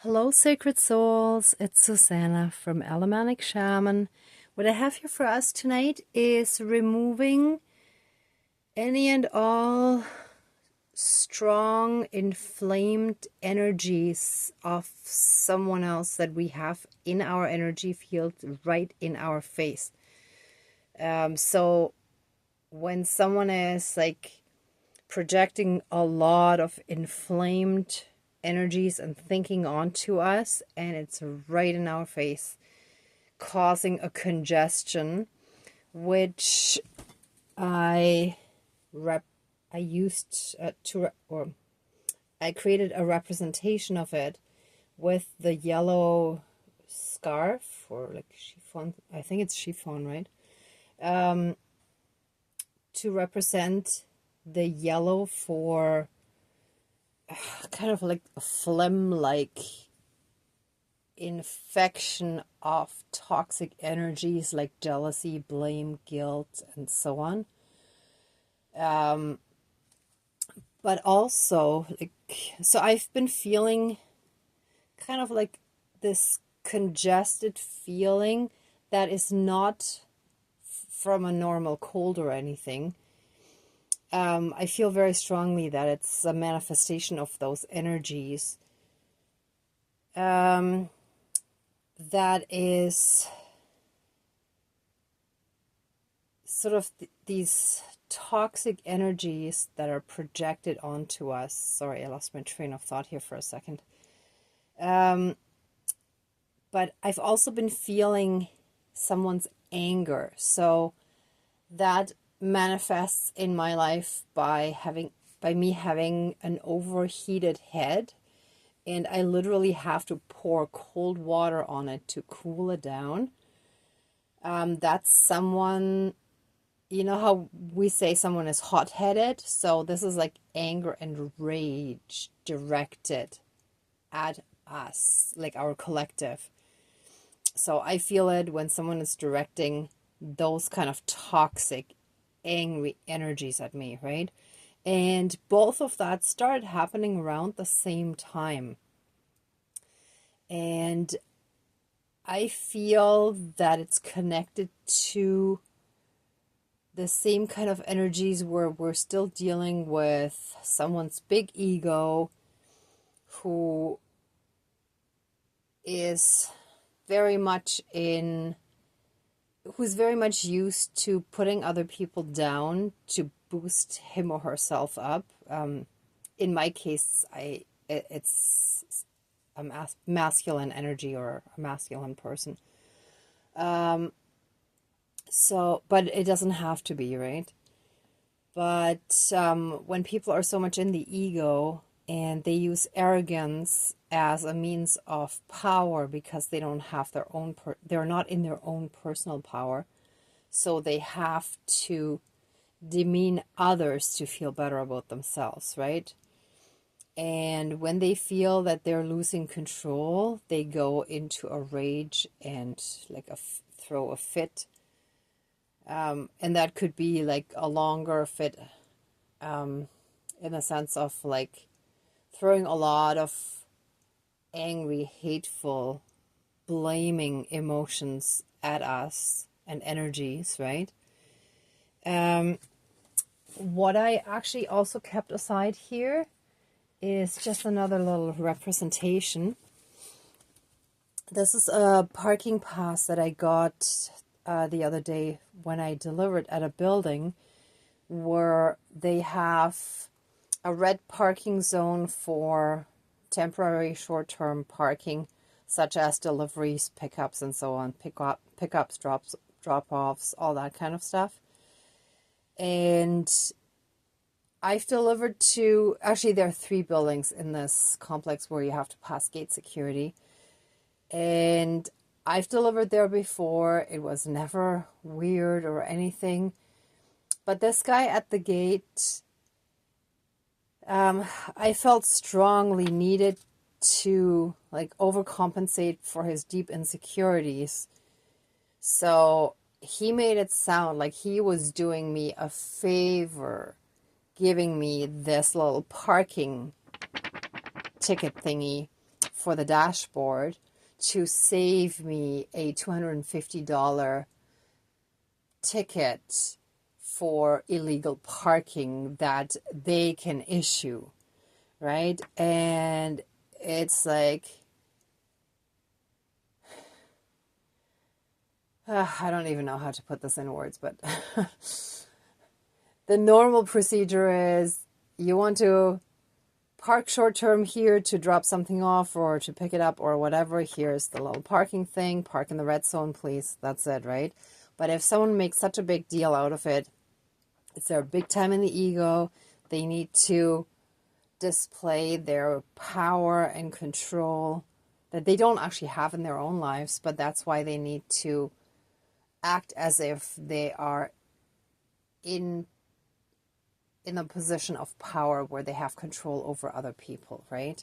Hello, sacred souls. It's Susanna from Alamanic Shaman. What I have here for us tonight is removing any and all strong, inflamed energies of someone else that we have in our energy field, right in our face. So when someone is like projecting a lot of inflamed energies and thinking onto us, and it's right in our face, causing a congestion, which I used I created a representation of it with the yellow scarf, or like chiffon. I think it's chiffon, right? To represent the yellow for kind of like a phlegm-like infection of toxic energies like jealousy, blame, guilt, and so on. But also, so I've been feeling kind of like this congested feeling that is not from a normal cold or anything. I feel very strongly that it's a manifestation of those energies. That is sort of these toxic energies that are projected onto us. Sorry, I lost my train of thought here for a second. But I've also been feeling someone's anger. So that manifests in my life by me having an overheated head, and I literally have to pour cold water on it to cool it down. That's someone, you know how we say someone is hot-headed? So this is like anger and rage directed at us, like our collective. So I feel it when someone is directing those kind of toxic, angry energies at me, right? And both of that started happening around the same time. And I feel that it's connected to the same kind of energies where we're still dealing with someone's big ego who is very much who's very much used to putting other people down to boost him or herself up. In my case, it's a masculine energy or a masculine person. But it doesn't have to be, right? But when people are so much in the ego and they use arrogance as a means of power because they don't have their own, they're not in their own personal power. So they have to demean others to feel better about themselves, right? And when they feel that they're losing control, they go into a rage and like throw a fit. And that could be like a longer fit, in the sense of like throwing a lot of angry, hateful, blaming emotions at us and energies, right? What I actually also kept aside here is just another little representation. This is a parking pass that I got the other day when I delivered at a building where they have a red parking zone for temporary short-term parking, such as deliveries, pickups, and so on, pickups, drop-offs, all that kind of stuff. And I've delivered to, actually there are 3 buildings in this complex where you have to pass gate security. And I've delivered there before. It was never weird or anything. But this guy at the gate, I felt strongly needed to like overcompensate for his deep insecurities. So he made it sound like he was doing me a favor, giving me this little parking ticket thingy for the dashboard to save me a $250 ticket for illegal parking that they can issue, right? And it's like, I don't even know how to put this in words, but the normal procedure is you want to park short term here to drop something off or to pick it up or whatever. Here's the little parking thing. Park in the red zone, please. That's it, right? But if someone makes such a big deal out of it, it's their big time in the ego. They need to display their power and control that they don't actually have in their own lives, but that's why they need to act as if they are in a position of power where they have control over other people, right?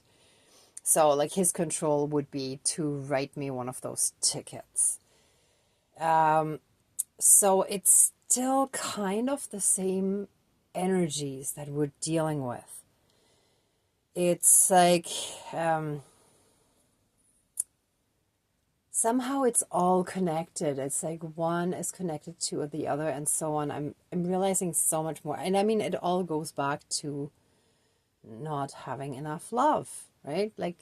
So like his control would be to write me one of those tickets. So it's still kind of the same energies that we're dealing with. It's like somehow it's all connected. It's like one is connected to the other and so on. I'm realizing so much more. And I mean, it all goes back to not having enough love, right? Like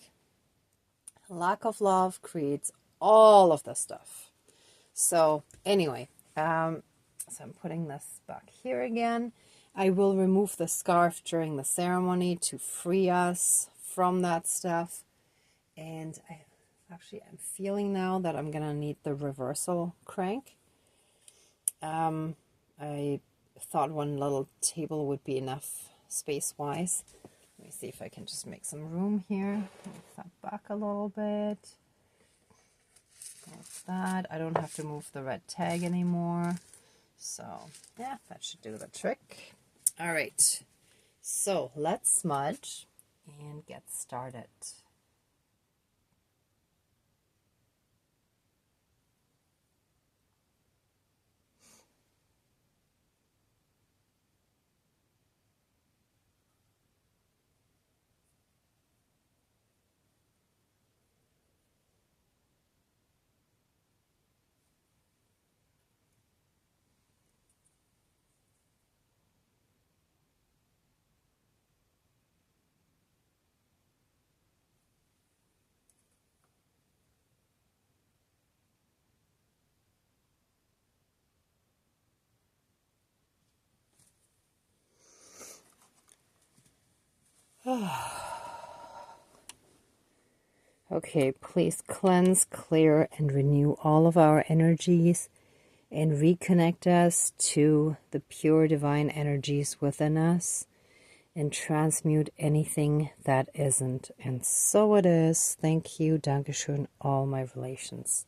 lack of love creates all of this stuff. So anyway, so I'm putting this back here again. I will remove the scarf during the ceremony to free us from that stuff. And I'm feeling now that I'm going to need the reversal crank. I thought one little table would be enough space-wise. Let me see if I can just make some room here. Move that back a little bit. Like that. I don't have to move the red tag anymore. So, yeah, that should do the trick. All right. So, let's smudge and get started. Okay, please cleanse, clear, and renew all of our energies and reconnect us to the pure divine energies within us and transmute anything that isn't. And so it is. Thank you, Dankeschön, all my relations.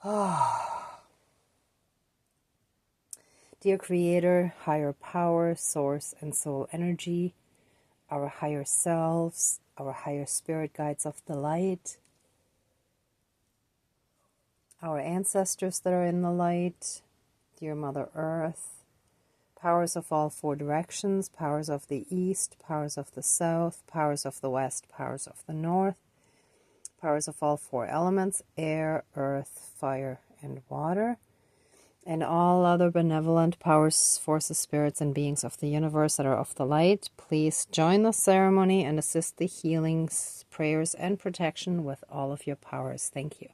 Dear Creator, higher power, source, and soul energy, our higher selves, our higher spirit guides of the light, our ancestors that are in the light, dear Mother Earth, powers of all four directions, powers of the east, powers of the south, powers of the west, powers of the north, powers of all four elements, air, earth, fire, and water, and all other benevolent powers, forces, spirits, and beings of the universe that are of the light, please join the ceremony and assist the healings, prayers, and protection with all of your powers. Thank you.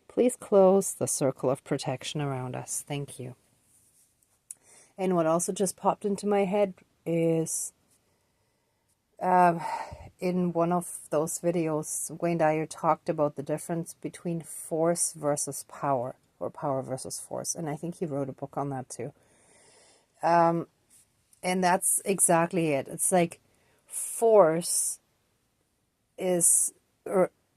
Please close the circle of protection around us. Thank you. And what also just popped into my head is in one of those videos, Wayne Dyer talked about the difference between force versus power, or power versus force. And I think he wrote a book on that too. And that's exactly it. It's like force is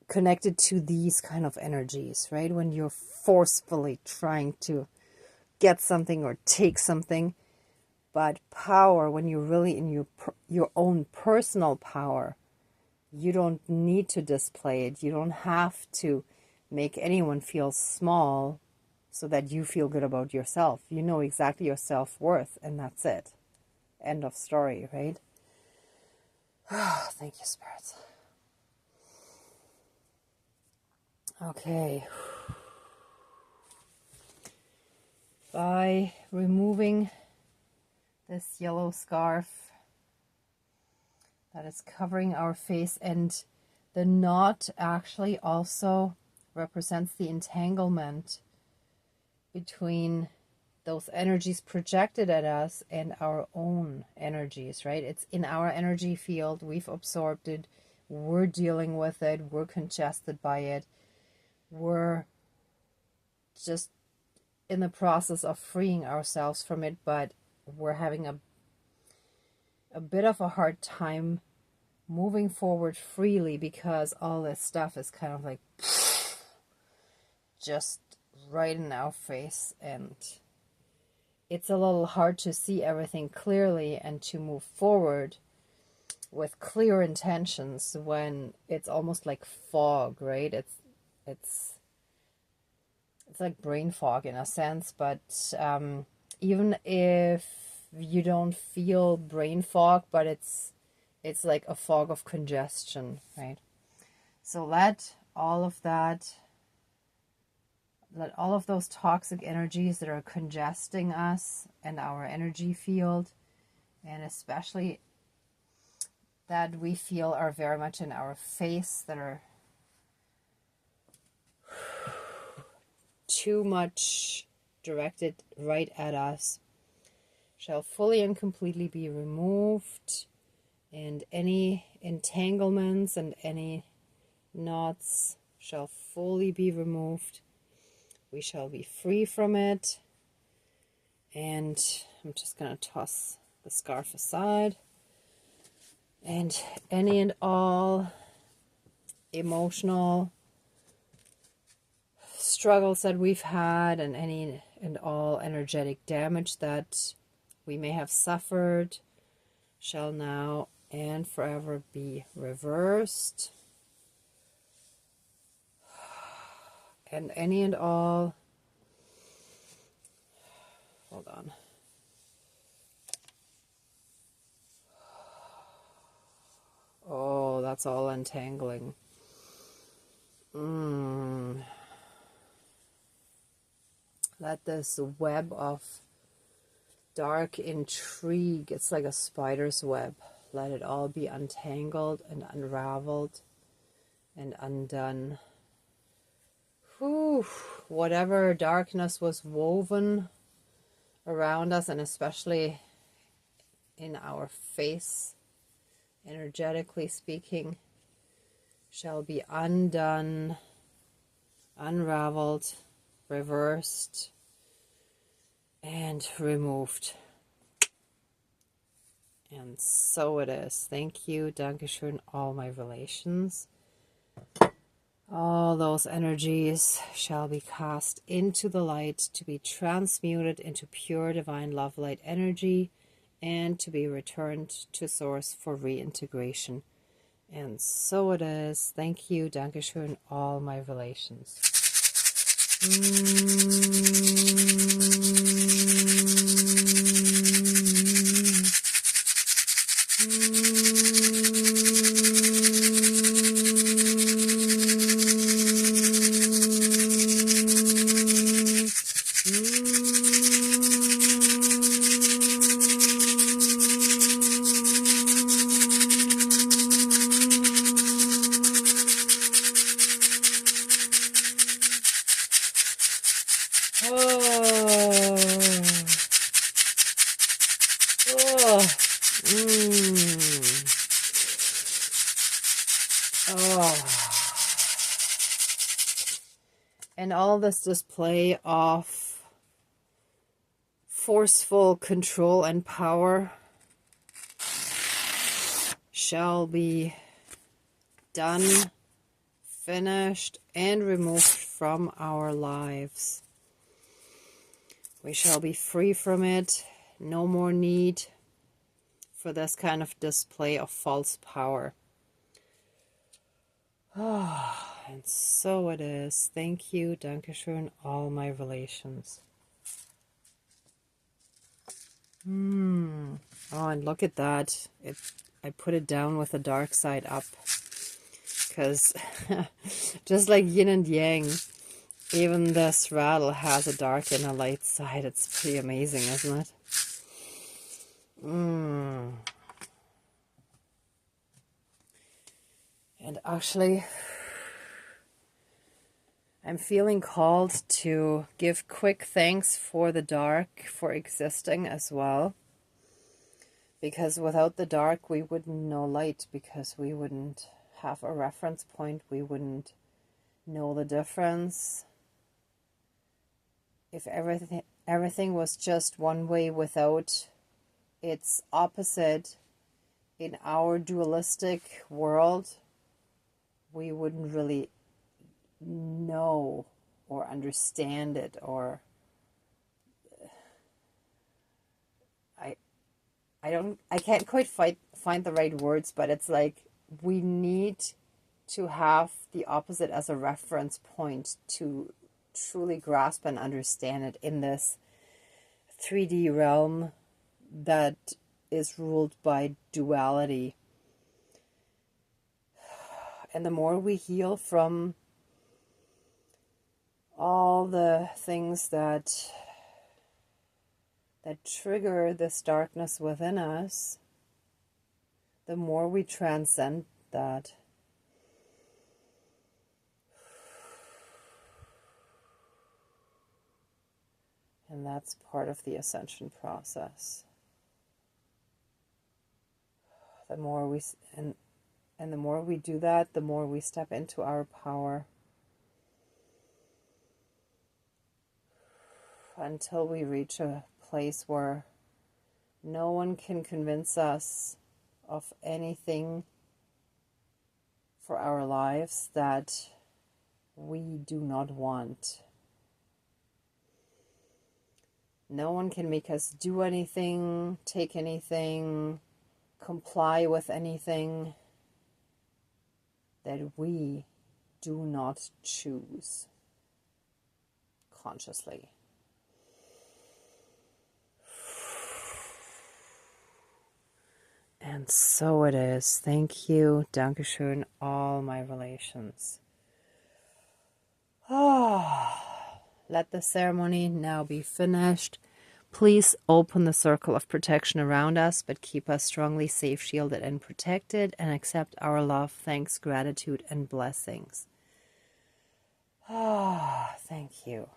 connected to these kind of energies, right? When you're forcefully trying to get something or take something. But power, when you're really in your own personal power, you don't need to display it. You don't have to make anyone feel small so that you feel good about yourself. You know exactly your self-worth, and that's it. End of story, right? Thank you, spirits. Okay. By removing this yellow scarf that is covering our face, and the knot actually also represents the entanglement between those energies projected at us and our own energies, right? It's in our energy field. We've absorbed it. We're dealing with it. We're congested by it. We're just in the process of freeing ourselves from it, but we're having a bit of a hard time moving forward freely because all this stuff is kind of like just right in our face, and it's a little hard to see everything clearly and to move forward with clear intentions when it's almost like fog, right? It's like brain fog in a sense, but even if you don't feel brain fog, but it's like a fog of congestion, right? So let all of those toxic energies that are congesting us and our energy field, and especially that we feel are very much in our face, that are too much directed right at us, shall fully and completely be removed, and any entanglements and any knots shall fully be removed. We shall be free from it. And I'm just going to toss the scarf aside. And any and all emotional struggles that we've had, and any and all energetic damage that we may have suffered, shall now and forever be reversed. And any and all, hold on. Oh, that's all untangling. Let this web of dark intrigue, it's like a spider's web, let it all be untangled and unraveled and undone. Whew. Whatever darkness was woven around us, and especially in our face, energetically speaking, shall be undone, unraveled, reversed, and removed. And so it is. Thank you, Dankeschön, all my relations. All those energies shall be cast into the light to be transmuted into pure divine love light energy and to be returned to source for reintegration. And so it is. Thank you, Dankeschön, all my relations. And all this display of forceful control and power shall be done, finished, and removed from our lives. We shall be free from it. No more need for this kind of display of false power. And so it is. Thank you, Dankeschön, all my relations. Oh, and look at that. I put it down with the dark side up, because just like yin and yang, even this rattle has a dark and a light side. It's pretty amazing, isn't it? And actually, I'm feeling called to give quick thanks for the dark for existing as well. Because without the dark, we wouldn't know light, because we wouldn't have a reference point. We wouldn't know the difference. If everything was just one way without its opposite in our dualistic world, we wouldn't really know or understand it, or I can't quite find the right words, but it's like we need to have the opposite as a reference point to truly grasp and understand it in this 3D realm that is ruled by duality. And the more we heal from all the things that trigger this darkness within us, the more we transcend that. And that's part of the ascension process. The more we and the more we do that, the more we step into our power, until we reach a place where no one can convince us of anything for our lives that we do not want. No one can make us do anything, take anything, comply with anything that we do not choose consciously. And so it is. Thank you. Dankeschön, all my relations. Let the ceremony now be finished. Please open the circle of protection around us, but keep us strongly safe, shielded, and protected, and accept our love, thanks, gratitude, and blessings. Thank you.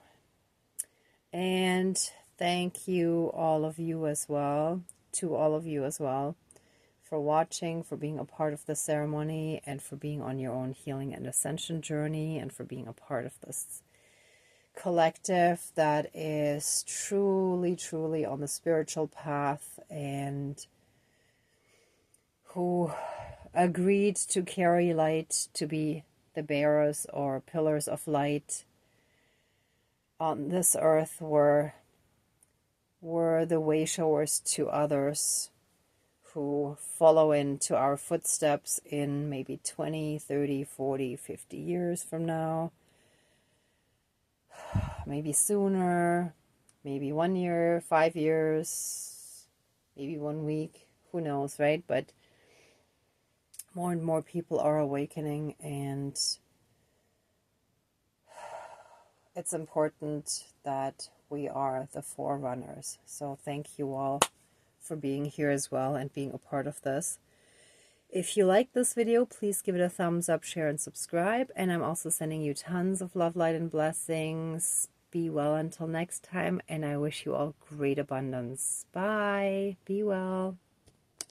And thank you, all of you as well, for watching, for being a part of the ceremony, and for being on your own healing and ascension journey, and for being a part of this collective that is truly, truly on the spiritual path, and who agreed to carry light, to be the bearers or pillars of light on this earth, were the way showers to others who follow into our footsteps in maybe 20, 30, 40, 50 years from now. Maybe sooner, maybe 1 year, 5 years, maybe 1 week, who knows, right? But more and more people are awakening, and it's important that we are the forerunners. So thank you all for being here as well and being a part of this. If you like this video, please give it a thumbs up, share, and subscribe. And I'm also sending you tons of love, light, and blessings. Be well until next time, and I wish you all great abundance. Bye. Be well.